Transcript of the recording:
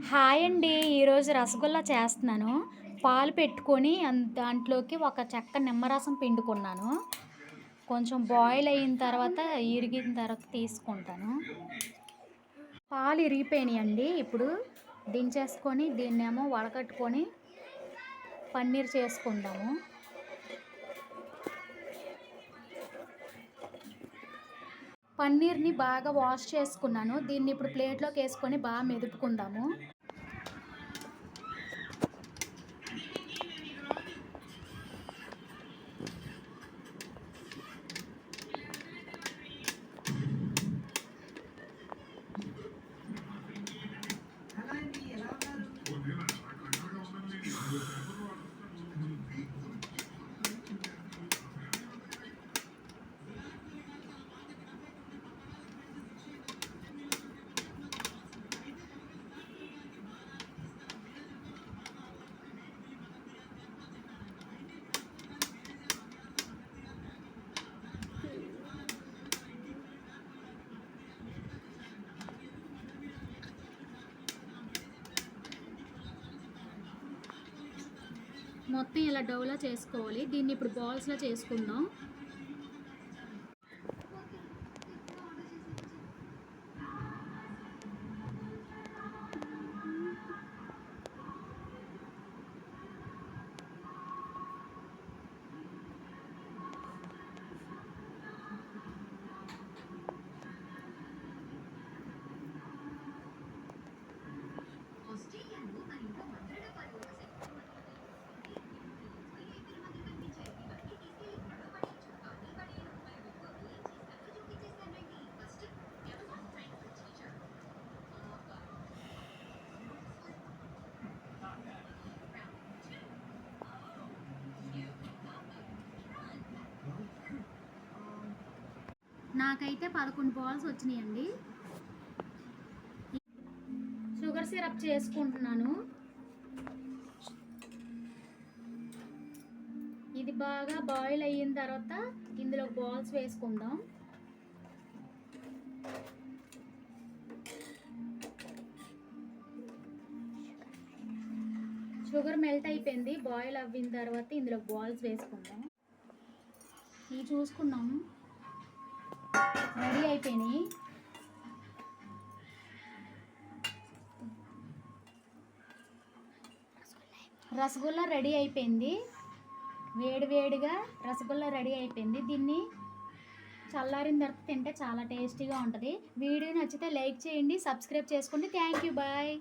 Hi అండి. ఈరోజు రసగుల్లా చేస్తున్నాను. పాలు పెట్టుకొని దాంట్లోకి ఒక చెక్క నిమ్మరసం పిండుకున్నాను. కొంచెం బాయిల్ అయిన తర్వాత ఇరిగిన తర్వాత తీసుకుంటాను. పాలు ఇరిగిపోయినాయండి. ఇప్పుడు దించేసుకొని దీన్నేమో వడకట్టుకొని పన్నీర్ చేసుకుందాము. పన్నీర్ని బాగా వాష్ చేసుకున్నాను. దీన్ని ఇప్పుడు ప్లేట్లోకి వేసుకొని బాగా మెదుపుకుందాము. మొత్తం ఇలా డౌలా చేసుకోవాలి. దీన్ని ఇప్పుడు బాల్స్లో చేసుకుందాం. నాకైతే 11 బాల్స్ వచ్చినాయండి. షుగర్ సిరప్ చేసుకుంటున్నాను. ఇది బాగా బాయిల్ అయిన తర్వాత ఇందులో బాల్స్ వేసుకుందాం. షుగర్ మెల్ట్ అయిపోయింది. బాయిల్ అవ్విన తర్వాత ఇందులో బాల్స్ వేసుకుందాం. ఇవి చూసుకున్నాం, రెడీ అయిపోయినాయి. రసగుల్లా రెడీ అయిపోయింది. వేడివేడిగా రసగుల్లా రెడీ అయిపోయింది. దీన్ని చల్లారిన తర్వాత తింటే చాలా టేస్టీగా ఉంటుంది. వీడియో నచ్చితే లైక్ చేయండి, సబ్స్క్రైబ్ చేసుకోండి. Thank you, bye.